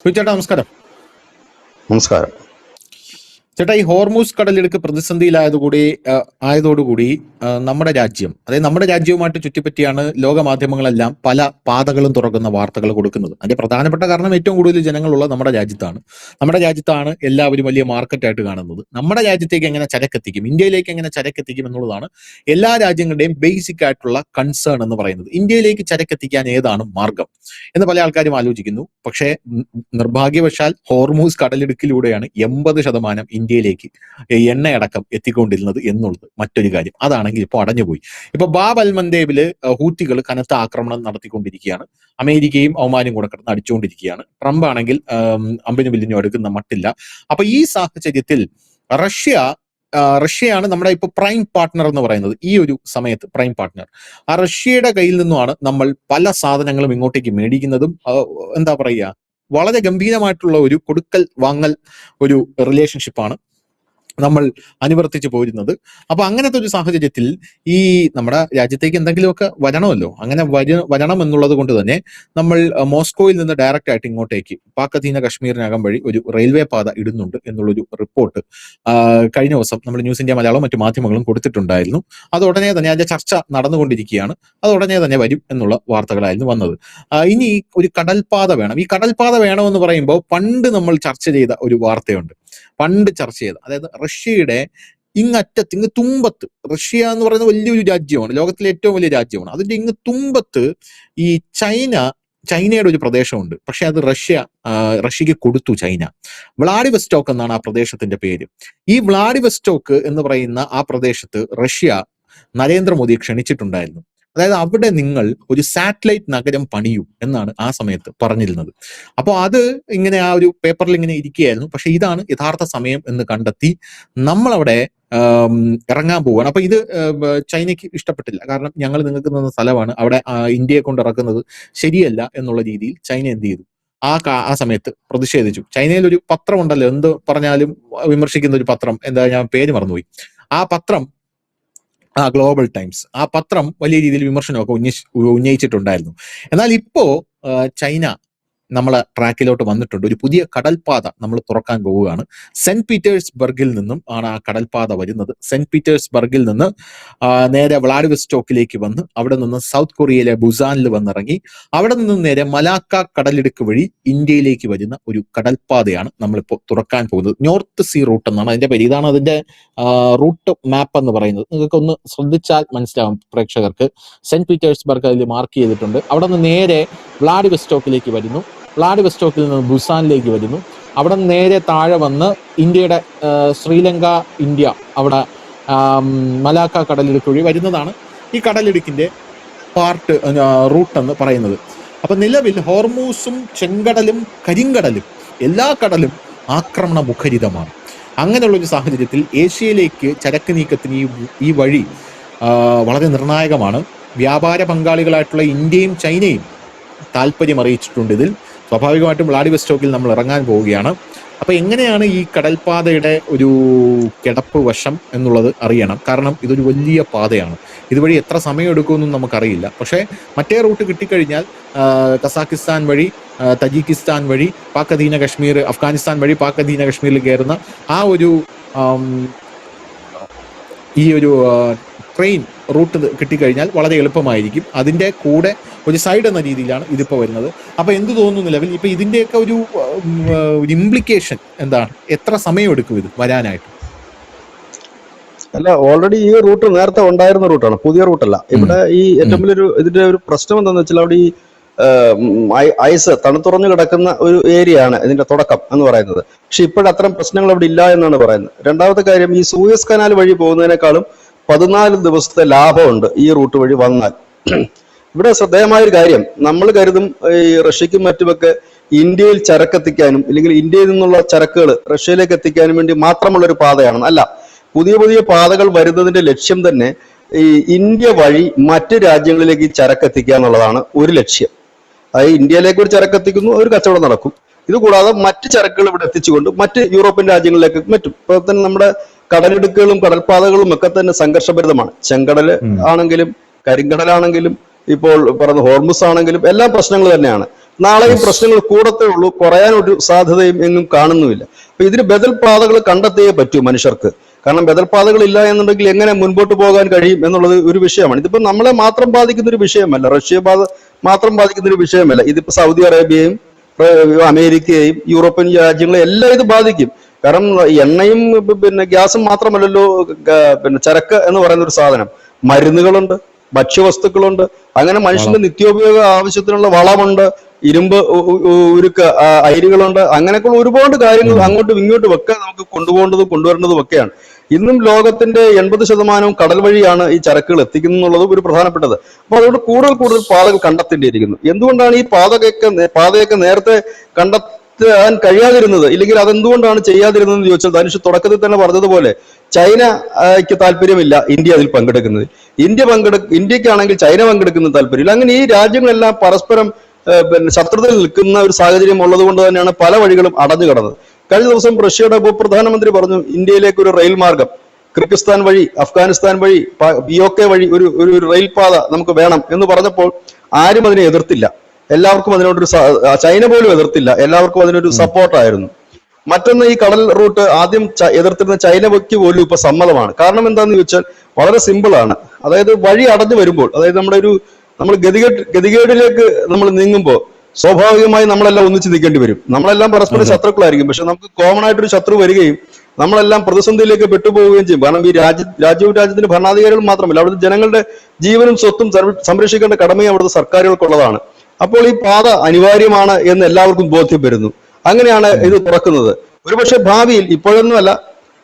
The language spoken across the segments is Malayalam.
ചേട്ടാ നമസ്കാരം. നമസ്കാരം. ചേട്ടാ, ഈ ഹോർമൂസ് കടലിടുക്ക് ആയതോടുകൂടി നമ്മുടെ രാജ്യം, അതായത് നമ്മുടെ രാജ്യവുമായിട്ട് ചുറ്റിപ്പറ്റിയാണ് ലോക മാധ്യമങ്ങളെല്ലാം പല പാതകളും തുറക്കുന്ന വാർത്തകൾ കൊടുക്കുന്നത്. അതിന്റെ പ്രധാനപ്പെട്ട കാരണം ഏറ്റവും കൂടുതൽ ജനങ്ങളുള്ള നമ്മുടെ രാജ്യത്താണ്. നമ്മുടെ രാജ്യത്താണ് എല്ലാവരും വലിയ മാർക്കറ്റായിട്ട് കാണുന്നത്. നമ്മുടെ രാജ്യത്തേക്ക് എങ്ങനെ ചരക്കെത്തിക്കും, ഇന്ത്യയിലേക്ക് എങ്ങനെ ചരക്കെത്തിക്കും എന്നുള്ളതാണ് എല്ലാ രാജ്യങ്ങളുടെയും ബേസിക് ആയിട്ടുള്ള കൺസേൺ എന്ന് പറയുന്നത്. ഇന്ത്യയിലേക്ക് ചരക്കെത്തിക്കാൻ ഏതാണ് മാർഗം എന്ന് പല ആൾക്കാരും ആലോചിക്കുന്നു. പക്ഷേ നിർഭാഗ്യവശാൽ ഹോർമൂസ് കടലിടുക്കിലൂടെയാണ് 80% ഇന്ത്യയിലേക്ക് എണ്ണയടക്കം എത്തിക്കൊണ്ടിരുന്നത് എന്നുള്ളത് മറ്റൊരു കാര്യം. അതാണെങ്കിൽ ഇപ്പോൾ അടഞ്ഞുപോയി. ഇപ്പൊ ബാബ് അൽ മന്ദേബില് ഹൂത്തികൾ കനത്ത ആക്രമണം നടത്തിക്കൊണ്ടിരിക്കുകയാണ്. അമേരിക്കയും ഒമാനും കൂടെ കിടന്ന് അടിച്ചുകൊണ്ടിരിക്കുകയാണ്. ട്രംപ് ആണെങ്കിൽ അമ്പിന് വില്ലിനും അടുക്കുന്ന മട്ടില്ല. അപ്പൊ ഈ സാഹചര്യത്തിൽ റഷ്യയാണ് നമ്മുടെ ഇപ്പൊ പ്രൈം പാർട്ട്ണർ എന്ന് പറയുന്നത്. ഈ ഒരു സമയത്ത് പ്രൈം പാർട്ട്ണർ ആ റഷ്യയുടെ കയ്യിൽ നിന്നുമാണ് നമ്മൾ പല സാധനങ്ങളും ഇങ്ങോട്ടേക്ക് മേടിക്കുന്നതും. എന്താ പറയുക, വളരെ ഗംഭീരമായിട്ടുള്ള ഒരു കൊടുക്കൽ വാങ്ങൽ ഒരു റിലേഷൻഷിപ്പാണ് നമ്മൾ അനുവർത്തിച്ചു പോരുന്നത്. അപ്പൊ അങ്ങനത്തെ ഒരു സാഹചര്യത്തിൽ ഈ നമ്മുടെ രാജ്യത്തേക്ക് എന്തെങ്കിലുമൊക്കെ വരണമല്ലോ. അങ്ങനെ വരണം എന്നുള്ളത് കൊണ്ട് തന്നെ നമ്മൾ മോസ്കോയിൽ നിന്ന് ഡയറക്റ്റ് ആയിട്ട് ഇങ്ങോട്ടേക്ക് പാക് അധീന കശ്മീരിനകം വഴി ഒരു റെയിൽവേ പാത ഇടുന്നുണ്ട് എന്നുള്ളൊരു റിപ്പോർട്ട് കഴിഞ്ഞ ദിവസം നമ്മൾ ന്യൂസ് ഇന്ത്യ മലയാളവും മറ്റു മാധ്യമങ്ങളും കൊടുത്തിട്ടുണ്ടായിരുന്നു. അത് ഉടനെ തന്നെ അതിന്റെ ചർച്ച നടന്നുകൊണ്ടിരിക്കുകയാണ്. അത് ഉടനെ തന്നെ വരും എന്നുള്ള വാർത്തകളായിരുന്നു വന്നത്. ഇനി ഒരു കടൽപാത വേണം. ഈ കടൽപാത വേണമെന്ന് പറയുമ്പോൾ പണ്ട് നമ്മൾ ചർച്ച ചെയ്ത ഒരു വാർത്തയുണ്ട്. അതായത് റഷ്യയുടെ ഇങ്ങ് തുമ്പത്ത്, റഷ്യ എന്ന് പറയുന്ന വലിയൊരു രാജ്യമാണ്, ലോകത്തിലെ ഏറ്റവും വലിയ രാജ്യമാണ്. അതിന്റെ ഇങ്ങ് തുമ്പത്ത് ഈ ചൈനയുടെ ഒരു പ്രദേശമുണ്ട്. പക്ഷെ അത് റഷ്യക്ക് കൊടുത്തു ചൈന. വ്ളാഡിവസ്റ്റോക്ക് എന്നാണ് ആ പ്രദേശത്തിന്റെ പേര്. ഈ വ്ളാഡിവസ്റ്റോക്ക് എന്ന് പറയുന്ന ആ പ്രദേശത്ത് റഷ്യ നരേന്ദ്രമോദിയെ ക്ഷണിച്ചിട്ടുണ്ടായിരുന്നു. അതായത് അവിടെ നിങ്ങൾ ഒരു സാറ്റലൈറ്റ് നഗരം പണിയൂ എന്നാണ് ആ സമയത്ത് പറഞ്ഞിരുന്നത്. അപ്പോൾ അത് ഇങ്ങനെ ആ ഒരു പേപ്പറിൽ ഇങ്ങനെ ഇരിക്കുകയായിരുന്നു. പക്ഷെ ഇതാണ് യഥാർത്ഥ സമയം എന്ന് കണ്ടെത്തി നമ്മളവിടെ ഇറങ്ങാൻ പോവുകയാണ്. അപ്പൊ ഇത് ചൈനയ്ക്ക് ഇഷ്ടപ്പെട്ടില്ല. കാരണം ഞങ്ങൾ നിങ്ങൾക്ക് തന്ന സ്ഥലമാണ്, അവിടെ ഇന്ത്യയെ കൊണ്ട് ഇറക്കുന്നത് ശരിയല്ല എന്നുള്ള രീതിയിൽ ചൈന എന്ത് ചെയ്തു, ആ സമയത്ത് പ്രതിഷേധിച്ചു. ചൈനയിൽ ഒരു പത്രം ഉണ്ടല്ലോ, എന്ത് പറഞ്ഞാലും വിമർശിക്കുന്ന ഒരു പത്രം, എന്താ ഞാൻ പേര് മറന്നുപോയി. ആ പത്രം ഗ്ലോബൽ ടൈംസ്, ആ പത്രം വലിയ രീതിയിൽ വിമർശനമൊക്കെ ഉന്നയിച്ചിട്ടുണ്ടായിരുന്നു. എന്നാൽ ഇപ്പോ ചൈന നമ്മളെ ട്രാക്കിലോട്ട് വന്നിട്ടുണ്ട്. ഒരു പുതിയ കടൽപാത നമ്മൾ തുറക്കാൻ പോവുകയാണ്. സെന്റ് പീറ്റേഴ്സ്ബർഗിൽ നിന്നും ആണ് ആ കടൽപാത വരുന്നത്. സെന്റ് പീറ്റേഴ്സ്ബർഗിൽ നിന്ന് നേരെ വ്ളാഡിവസ്റ്റോക്കിലേക്ക് വന്ന് അവിടെ നിന്ന് സൗത്ത് കൊറിയയിലെ ബുസാനിൽ വന്നിറങ്ങി അവിടെ നിന്ന് നേരെ മലാക്ക കടലിടുക്ക് വഴി ഇന്ത്യയിലേക്ക് വരുന്ന ഒരു കടൽപാതയാണ് നമ്മളിപ്പോൾ തുറക്കാൻ പോകുന്നത്. നോർത്ത് സീ റൂട്ട് എന്നാണ് അതിന്റെ പേര്. ഇതാണ് അതിന്റെ റൂട്ട് മാപ്പ് എന്ന് പറയുന്നത്. നിങ്ങൾക്ക് ഒന്ന് ശ്രദ്ധിച്ചാൽ മനസ്സിലാവും പ്രേക്ഷകർക്ക്. സെന്റ് പീറ്റേഴ്സ്ബർഗ് അതിൽ മാർക്ക് ചെയ്തിട്ടുണ്ട്. അവിടെ നിന്ന് നേരെ വ്ളാഡിവസ്റ്റോക്കിലേക്ക് വരുന്നു. വ്ളാഡിവസ്റ്റോക്കിൽ നിന്ന് ബുസാനിലേക്ക് വരുന്നു. അവിടെ നിന്ന് നേരെ താഴെ വന്ന് ഇന്ത്യയുടെ ശ്രീലങ്ക, ഇന്ത്യ, അവിടെ മലാക്ക കടലിടുക്ക് വഴി വരുന്നതാണ് ഈ കടലിടുക്കിന്റെ റൂട്ട് എന്ന് പറയുന്നത്. അപ്പൊ നിലവിൽ ഹോർമൂസും ചെങ്കടലും കരിങ്കടലും എല്ലാ കടലും ആക്രമണ മുഖരിതമാണ്. അങ്ങനെയുള്ള ഒരു സാഹചര്യത്തിൽ ഏഷ്യയിലേക്ക് ചരക്ക് നീക്കത്തിന് ഈ വഴി വളരെ നിർണായകമാണ്. വ്യാപാര പങ്കാളികളായിട്ടുള്ള ഇന്ത്യയും ചൈനയും താല്പര്യം അറിയിച്ചിട്ടുണ്ട് ഇതിൽ. സ്വാഭാവികമായിട്ടും വ്ളാഡിവസ്റ്റോക്കിൽ നമ്മൾ ഇറങ്ങാൻ പോവുകയാണ്. അപ്പൊ എങ്ങനെയാണ് ഈ കടൽപാതയുടെ ഒരു കിടപ്പ് വശം എന്നുള്ളത് അറിയണം. കാരണം ഇതൊരു വലിയ പാതയാണ്. ഇതുവഴി എത്ര സമയം എടുക്കുമെന്നും നമുക്കറിയില്ല. പക്ഷേ മറ്റേ റൂട്ട് കിട്ടിക്കഴിഞ്ഞാൽ കസാക്കിസ്ഥാൻ വഴി, തജിക്കിസ്ഥാൻ വഴി, പാക് അധീന കശ്മീർ, അഫ്ഗാനിസ്ഥാൻ വഴി പാക് അധീന കശ്മീരിൽ കയറുന്ന ആ ഒരു ഈ ഒരു ട്രെയിൻ റൂട്ട് കിട്ടിക്കഴിഞ്ഞാൽ വളരെ എളുപ്പമായിരിക്കും. അതിന്റെ കൂടെ ഒരു സൈഡ് എന്ന രീതിയിലാണ് ഇതിപ്പോൾ വരുന്നത്. അപ്പൊ എന്ത് തോന്നുന്നു നിലവിൽ ഇപ്പൊ ഇതിന്റെയൊക്കെ ഒരു ഇംപ്ലിക്കേഷൻ എന്താണ്? എത്ര സമയം എടുക്കും ഇത് വരാനായിട്ട്? അല്ല, ഓൾറെഡി ഈ റൂട്ട് നേരത്തെ ഉണ്ടായിരുന്ന റൂട്ടാണ്, പുതിയ റൂട്ടല്ല. ഇവിടെ ഈ ഏറ്റവും വലിയൊരു ഇതിന്റെ ഒരു പ്രശ്നം എന്താണെന്ന് വെച്ചാൽ അവിടെ ഈ ഐസ് തണുത്തുറഞ്ഞു കിടക്കുന്ന ഒരു ഏരിയ ആണ് ഇതിന്റെ തുടക്കം എന്ന് പറയുന്നത്. പക്ഷെ ഇപ്പോഴത്രയും പ്രശ്നങ്ങൾ അവിടെ ഇല്ല എന്നാണ് പറയുന്നത്. രണ്ടാമത്തെ കാര്യം, ഈ സൂയസ് കനാൽ വഴി പോകുന്നതിനേക്കാളും 14 ദിവസത്തെ ലാഭമുണ്ട് ഈ റൂട്ട് വഴി വന്നാൽ. ഇവിടെ ശ്രദ്ധേയമായ ഒരു കാര്യം, നമ്മൾ കരുതും ഈ റഷ്യക്കും മറ്റുമൊക്കെ ഇന്ത്യയിൽ ചരക്കെത്തിക്കാനും അല്ലെങ്കിൽ ഇന്ത്യയിൽ നിന്നുള്ള ചരക്കുകൾ റഷ്യയിലേക്ക് എത്തിക്കാനും വേണ്ടി മാത്രമുള്ള ഒരു പാതയാണ്. അല്ല, പുതിയ പുതിയ പാതകൾ വരുന്നതിന്റെ ലക്ഷ്യം തന്നെ ഈ ഇന്ത്യ വഴി മറ്റ് രാജ്യങ്ങളിലേക്ക് ഈ ചരക്കെത്തിക്കുക എന്നുള്ളതാണ് ഒരു ലക്ഷ്യം. അതായത് ഇന്ത്യയിലേക്ക് ഒരു ചരക്കെത്തിക്കുന്നു, ഒരു കച്ചവടം നടക്കും. ഇതുകൂടാതെ മറ്റ് ചരക്കുകൾ ഇവിടെ എത്തിച്ചുകൊണ്ട് മറ്റ് യൂറോപ്യൻ രാജ്യങ്ങളിലേക്ക് മറ്റും. ഇപ്പോൾ തന്നെ നമ്മുടെ കടലിടുക്കുകളും കടൽപാതകളും ഒക്കെ തന്നെ സംഘർഷഭരിതമാണ്. ചെങ്കടൽ ആണെങ്കിലും കരിങ്കടലാണെങ്കിലും ഇപ്പോൾ പറഞ്ഞ ഹോർമുസ് ആണെങ്കിലും എല്ലാം പ്രശ്നങ്ങൾ തന്നെയാണ്. നാളെയും പ്രശ്നങ്ങൾ കൂടത്തേ ഉള്ളൂ, കുറയാൻ ഒരു സാധ്യതയും എങ്ങും കാണുന്നുമില്ല. അപ്പൊ ഇതിന് ബദൽ പാതകൾ കണ്ടെത്തിയേ പറ്റൂ മനുഷ്യർക്ക്. കാരണം ബദൽ പാതകൾ ഇല്ല എന്നുണ്ടെങ്കിൽ എങ്ങനെ മുൻപോട്ട് പോകാൻ കഴിയും എന്നുള്ളത് ഒരു വിഷയമാണ്. ഇതിപ്പോ നമ്മളെ മാത്രം ബാധിക്കുന്ന ഒരു വിഷയമല്ല, റഷ്യ മാത്രം ബാധിക്കുന്ന ഒരു വിഷയമല്ല. ഇതിപ്പോ സൗദി അറേബ്യയും അമേരിക്കയെയും യൂറോപ്യൻ രാജ്യങ്ങളെ എല്ലാം ഇത് ബാധിക്കും. കാരണം എണ്ണയും പിന്നെ ഗ്യാസും മാത്രമല്ലല്ലോ പിന്നെ ചരക്ക് എന്ന് പറയുന്ന ഒരു സാധനം. മരുന്നുകളുണ്ട്, ഭക്ഷ്യവസ്തുക്കളുണ്ട്, അങ്ങനെ മനുഷ്യന്റെ നിത്യോപയോഗ ആവശ്യത്തിനുള്ള വളമുണ്ട്, ഇരുമ്പ് ഉരുക്ക് അരികളുണ്ട്, അങ്ങനെയൊക്കെയുള്ള ഒരുപാട് കാര്യങ്ങൾ അങ്ങോട്ടും ഇങ്ങോട്ടും ഒക്കെ നമുക്ക് കൊണ്ടുപോകേണ്ടതും കൊണ്ടുവരേണ്ടതും ഒക്കെയാണ്. ഇന്നും ലോകത്തിന്റെ 80% കടൽ വഴിയാണ് ഈ ചരക്കുകൾ എത്തിക്കുന്നത് എന്നുള്ളത് ഒരു പ്രധാനപ്പെട്ടത്. അപ്പൊ അതുകൊണ്ട് കൂടുതൽ പാതകൾ കണ്ടെത്തേണ്ടിയിരിക്കുന്നു. എന്തുകൊണ്ടാണ് ഈ പാതയൊക്കെ നേരത്തെ കണ്ടെത്താൻ കഴിയാതിരുന്നത്, ഇല്ലെങ്കിൽ അതെന്തുകൊണ്ടാണ് ചെയ്യാതിരുന്നതെന്ന് ചോദിച്ചാൽ ധനുഷ് തുടക്കത്തിൽ തന്നെ പറഞ്ഞതുപോലെ ചൈനയ്ക്ക് താല്പര്യമില്ല ഇന്ത്യ അതിൽ പങ്കെടുക്കുന്നത്. ഇന്ത്യക്കാണെങ്കിൽ ചൈന പങ്കെടുക്കുന്ന താല്പര്യമില്ല. അങ്ങനെ ഈ രാജ്യങ്ങളെല്ലാം പരസ്പരം പിന്നെ ശത്രുതയിൽ നിൽക്കുന്ന ഒരു സാഹചര്യം ഉള്ളത് കൊണ്ട് തന്നെയാണ് പല വഴികളും അടഞ്ഞു കിടന്നത്. കഴിഞ്ഞ ദിവസം റഷ്യയുടെ ഉപപ്രധാനമന്ത്രി പറഞ്ഞു ഇന്ത്യയിലേക്ക് ഒരു റെയിൽ മാർഗം കിർഗിസ്ഥാൻ വഴി, അഫ്ഗാനിസ്ഥാൻ വഴി, POK വഴി ഒരു റെയിൽ പാത നമുക്ക് വേണം എന്ന് പറഞ്ഞപ്പോൾ ആരും അതിനെ എതിർത്തില്ല. എല്ലാവർക്കും അതിനോടൊരു ചൈന പോലും എതിർത്തില്ല, എല്ലാവർക്കും അതിനൊരു സപ്പോർട്ടായിരുന്നു. മറ്റൊന്ന്, ഈ കടൽ റൂട്ട് ആദ്യം എതിർത്തിരുന്ന ചൈനയ്ക്ക് പോലും ഇപ്പൊ സമ്മതമാണ്. കാരണം എന്താന്ന് ചോദിച്ചാൽ വളരെ സിമ്പിൾ ആണ്. അതായത് വഴി അടഞ്ഞു വരുമ്പോൾ, അതായത് നമ്മൾ ഗതികേടിലേക്ക് നമ്മൾ നീങ്ങുമ്പോൾ സ്വാഭാവികമായി നമ്മളെല്ലാം ഒന്നിച്ച് നിൽക്കേണ്ടി വരും. നമ്മളെല്ലാം പരസ്പരം ശത്രുക്കളായിരിക്കും. പക്ഷെ നമുക്ക് കോമൺ ആയിട്ടൊരു ശത്രു വരികയും നമ്മളെല്ലാം പ്രതിസന്ധിയിലേക്ക് പെട്ടുപോവുകയും ചെയ്യും. കാരണം ഈ രാജ്യത്തിന്റെ ഭരണാധികാരികൾ മാത്രമല്ല, അവിടുത്തെ ജനങ്ങളുടെ ജീവനും സ്വത്തും സംരക്ഷിക്കേണ്ട കടമയും അവിടുത്തെ സർക്കാരുകൾക്കുള്ളതാണ്. അപ്പോൾ ഈ പാത അനിവാര്യമാണ് എന്ന് എല്ലാവർക്കും ബോധ്യം വരുന്നു. അങ്ങനെയാണ് ഇത് തുറക്കുന്നത്. ഒരുപക്ഷെ ഭാവിയിൽ, ഇപ്പോഴൊന്നുമല്ല,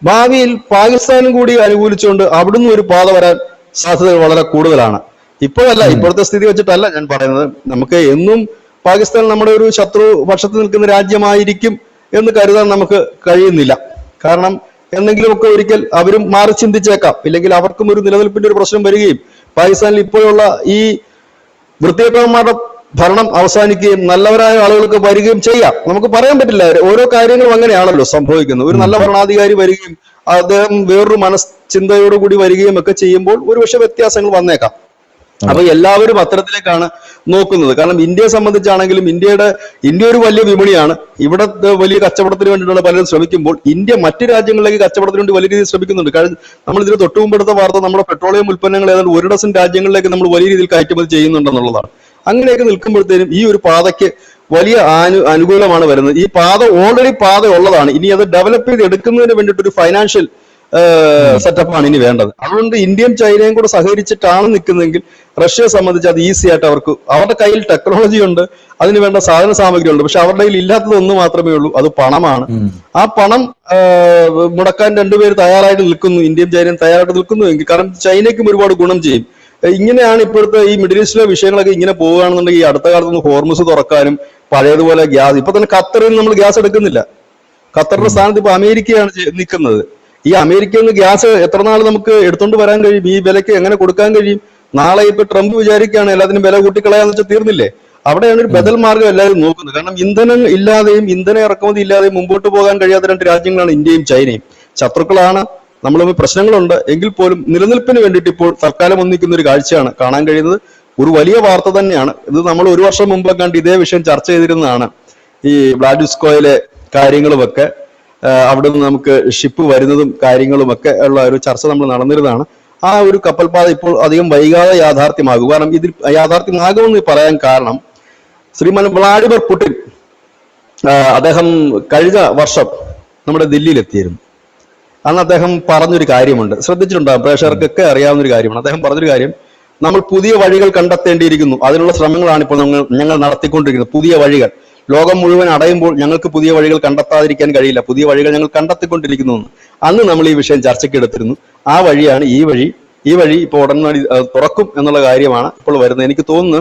ഭാവിയിൽ പാകിസ്ഥാനും കൂടി അനുകൂലിച്ചുകൊണ്ട് അവിടുന്ന് ഒരു പാത വരാൻ സാധ്യതകൾ വളരെ കൂടുതലാണ്. ഇപ്പോഴല്ല, ഇപ്പോഴത്തെ സ്ഥിതി വെച്ചിട്ടല്ല ഞാൻ പറയുന്നത്. നമുക്ക് എന്നും പാകിസ്ഥാൻ നമ്മുടെ ഒരു ശത്രു പക്ഷത്ത് നിൽക്കുന്ന രാജ്യമായിരിക്കും എന്ന് കരുതാൻ നമുക്ക് കഴിയുന്നില്ല. കാരണം എന്തെങ്കിലുമൊക്കെ ഒരിക്കൽ അവരും മാറി ചിന്തിച്ചേക്കാം, ഇല്ലെങ്കിൽ അവർക്കും ഒരു നിലനിൽപ്പിന്റെ ഒരു പ്രശ്നം വരികയും പാകിസ്ഥാനിൽ ഇപ്പോഴുള്ള ഈ വൃത്തികെട്ടവന്മാരുടെ ഭരണം അവസാനിക്കുകയും നല്ലവരായ ആളുകൾക്ക് വരികയും ചെയ്യാം. നമുക്ക് പറയാൻ പറ്റില്ല, ഓരോ കാര്യങ്ങളും അങ്ങനെയാണല്ലോ സംഭവിക്കുന്നത്. ഒരു നല്ല ഭരണാധികാരി വരികയും അദ്ദേഹം വേറൊരു മനഃചിന്തയോടുകൂടി വരികയും ഒക്കെ ചെയ്യുമ്പോൾ ഒരുപക്ഷെ വ്യത്യാസങ്ങൾ വന്നേക്കാം. അപ്പൊ എല്ലാവരും അത്തരത്തിലേക്കാണ് നോക്കുന്നത്. കാരണം ഇന്ത്യയെ സംബന്ധിച്ചാണെങ്കിലും ഇന്ത്യ ഒരു വലിയ വിപണിയാണ്. ഇവിടെ വലിയ കച്ചവടത്തിന് വേണ്ടിയിട്ടുള്ള പലരും ശ്രമിക്കുമ്പോൾ ഇന്ത്യ മറ്റു രാജ്യങ്ങളിലേക്ക് കച്ചവടത്തിന് വേണ്ടി വലിയ രീതിയിൽ ശ്രമിക്കുന്നുണ്ട്. കാരണം നമ്മൾ ഇതിന് തൊട്ടു മുമ്പെടുത്ത വാർത്ത നമ്മുടെ പെട്രോളിയം ഉൽപ്പന്നങ്ങൾ ഏതാണ്ട് 1 ഡസൻ രാജ്യങ്ങളിലേക്ക് നമ്മൾ വലിയ രീതിയിൽ കയറ്റുമതി ചെയ്യുന്നുണ്ടെന്നുള്ളതാണ്. അങ്ങനെയൊക്കെ നിൽക്കുമ്പോഴത്തേനും ഈ ഒരു പാതയ്ക്ക് വലിയ അനുകൂലമാണ് വരുന്നത്. ഈ പാത ഓൾറെഡി പാത ഉള്ളതാണ്. ഇനി അത് ഡെവലപ്പ് ചെയ്ത് എടുക്കുന്നതിന് വേണ്ടിയിട്ടൊരു ഫൈനാൻഷ്യൽ സെറ്റപ്പാണ് ഇനി വേണ്ടത്. അതുകൊണ്ട് ഇന്ത്യയും ചൈനയും കൂടെ സഹകരിച്ചിട്ടാണ് നിൽക്കുന്നതെങ്കിൽ റഷ്യയെ സംബന്ധിച്ച് അത് ഈസി ആയിട്ട് അവരുടെ കയ്യിൽ ടെക്നോളജി ഉണ്ട്, അതിന് വേണ്ട സാധന സാമഗ്രി ഉണ്ട്. പക്ഷെ അവരുടെ കയ്യിൽ ഇല്ലാത്തത് ഒന്ന് മാത്രമേ ഉള്ളൂ, അത് പണമാണ്. ആ പണം മുടക്കാൻ രണ്ടുപേര് തയ്യാറായിട്ട് നിൽക്കുന്നു, ഇന്ത്യയും ചൈനയും തയ്യാറായിട്ട് നിൽക്കുന്നു എങ്കിൽ, കാരണം ചൈനയ്ക്കും ഒരുപാട് ഗുണം ചെയ്യും. ഇങ്ങനെയാണ് ഇപ്പോഴത്തെ ഈ മിഡിൽ ഈസ്റ്റിലെ വിഷയങ്ങളൊക്കെ ഇങ്ങനെ പോവുകയാണെന്നുണ്ടെങ്കിൽ ഈ അടുത്ത കാലത്തൊന്ന് ഹോർമുസ് തുറക്കാനും പഴയതുപോലെ ഗ്യാസ്, ഇപ്പൊ തന്നെ ഖത്തറിൽ നമ്മൾ ഗ്യാസ് എടുക്കുന്നില്ല. ഖത്തറിന്റെ സ്ഥാനത്ത് ഇപ്പൊ അമേരിക്കയാണ് നിൽക്കുന്നത്. ഈ അമേരിക്കയിൽ നിന്ന് ഗ്യാസ് എത്ര നാൾ നമുക്ക് എടുത്തോണ്ട് വരാൻ കഴിയും? ഈ വിലയ്ക്ക് എങ്ങനെ കൊടുക്കാൻ കഴിയും? നാളെ ഇപ്പൊ ട്രംപ് വിചാരിക്കുകയാണ് എല്ലാത്തിനും വില കൂട്ടിക്കളയാന്ന് വെച്ചാൽ തീർന്നില്ലേ? അവിടെയാണ് ഒരു ബദൽ മാർഗം എല്ലാവരും നോക്കുന്നത്. കാരണം ഇന്ധനം ഇല്ലാതെയും ഇന്ധന ഇറക്കുമതി ഇല്ലാതെയും മുമ്പോട്ട് പോകാൻ കഴിയാത്ത 2 രാജ്യങ്ങളാണ് ഇന്ത്യയും ചൈനയും. ശത്രുക്കളാണ്, നമ്മളും പ്രശ്നങ്ങളുണ്ട്, എങ്കിൽ പോലും നിലനിൽപ്പിന് വേണ്ടിയിട്ട് ഇപ്പോൾ തൽക്കാലം ഒന്നിക്കുന്ന ഒരു കാഴ്ചയാണ് കാണാൻ കഴിയുന്നത്. ഒരു വലിയ വാർത്ത തന്നെയാണ് ഇത്. നമ്മൾ 1 വർഷം മുമ്പ് കണ്ട് ഇതേ വിഷയം ചർച്ച ചെയ്തിരുന്നതാണ്. ഈ വ്ളാഡിസ്കോയിലെ കാര്യങ്ങളുമൊക്കെ, അവിടെ നിന്ന് നമുക്ക് ഷിപ്പ് വരുന്നതും കാര്യങ്ങളും ഒക്കെ ഉള്ള ഒരു ചർച്ച നമ്മൾ നടന്നിരുന്നതാണ്. ആ ഒരു കപ്പൽപാത ഇപ്പോൾ അധികം വൈകാതെ യാഥാർത്ഥ്യമാകും. കാരണം ഇതിൽ യാഥാർത്ഥ്യമാകുമെന്ന് പറയാൻ കാരണം ശ്രീമാൻ വ്ളാഡിമിർ പുടിൻ അദ്ദേഹം കഴിഞ്ഞ വർഷം നമ്മുടെ ദില്ലിയിലെത്തിയിരുന്നു. അന്ന് അദ്ദേഹം പറഞ്ഞൊരു കാര്യമുണ്ട്, ശ്രദ്ധിച്ചിട്ടുണ്ടാകും, പ്രേക്ഷകർക്കൊക്കെ അറിയാവുന്ന ഒരു കാര്യമാണ്. അദ്ദേഹം പറഞ്ഞൊരു കാര്യം, നമ്മൾ പുതിയ വഴികൾ കണ്ടെത്തേണ്ടിയിരിക്കുന്നു, അതിനുള്ള ശ്രമങ്ങളാണ് ഇപ്പോൾ ഞങ്ങൾ നടത്തിക്കൊണ്ടിരിക്കുന്നത്. പുതിയ വഴികൾ ലോകം മുഴുവൻ അടയുമ്പോൾ ഞങ്ങൾക്ക് പുതിയ വഴികൾ കണ്ടെത്താതിരിക്കാൻ കഴിയില്ല, പുതിയ വഴികൾ ഞങ്ങൾ കണ്ടെത്തിക്കൊണ്ടിരിക്കുന്നു. അന്ന് നമ്മൾ ഈ വിഷയം ചർച്ചയ്ക്ക് എടുത്തിരുന്നു. ആ വഴിയാണ് ഈ വഴി ഇപ്പോൾ ഉടനടി തുറക്കും എന്നുള്ള കാര്യമാണ് ഇപ്പോൾ വരുന്നത്. എനിക്ക് തോന്നുന്നു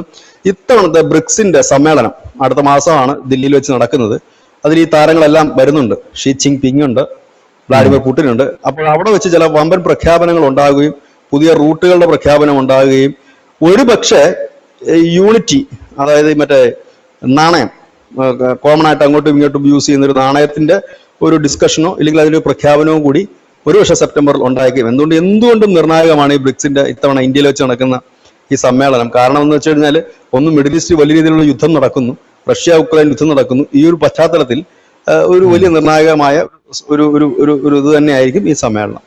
ഇത്തവണത്തെ ബ്രിക്സിന്റെ സമ്മേളനം അടുത്ത മാസമാണ് ദില്ലിയിൽ വെച്ച് നടക്കുന്നത്. അതിൽ ഈ താരങ്ങളെല്ലാം വരുന്നുണ്ട്. ഷീ ജിൻ പിങ് ഉണ്ട്, വ്ളാഡിമിർ പുടിൻ ഉണ്ട്. അപ്പോൾ അവിടെ വെച്ച് ചില വമ്പൻ പ്രഖ്യാപനങ്ങൾ ഉണ്ടാകുകയും പുതിയ റൂട്ടുകളുടെ പ്രഖ്യാപനം ഉണ്ടാകുകയും ഒരുപക്ഷെ യൂണിറ്റി, അതായത് മറ്റേ നാണയം, കോമൺ ആയിട്ട് അങ്ങോട്ടും ഇങ്ങോട്ടും യൂസ് ചെയ്യുന്ന ഒരു നാണയത്തിന്റെ ഒരു ഡിസ്കഷനോ ഇല്ലെങ്കിൽ അതിലൊരു പ്രഖ്യാപനവും കൂടി ഒരുപക്ഷെ സെപ്റ്റംബറിൽ ഉണ്ടായിരിക്കും. എന്തുകൊണ്ടും നിർണായകമാണ് ഈ ബ്രിക്സിന്റെ ഇത്തവണ ഇന്ത്യയിൽ വെച്ച് നടക്കുന്ന ഈ സമ്മേളനം. കാരണം എന്ന് വെച്ച് കഴിഞ്ഞാൽ ഒന്ന് മിഡിൽ ഈസ്റ്റ് വലിയ രീതിയിലുള്ള യുദ്ധം നടക്കുന്നു, റഷ്യ ഉക്രൈൻ യുദ്ധം നടക്കുന്നു. ഈ ഒരു പശ്ചാത്തലത്തിൽ ഒരു വലിയ നിർണായകമായ ഒരു ഒരു ഒരു ഒരു ഇത് തന്നെയായിരിക്കും ഈ സമ്മേളനം.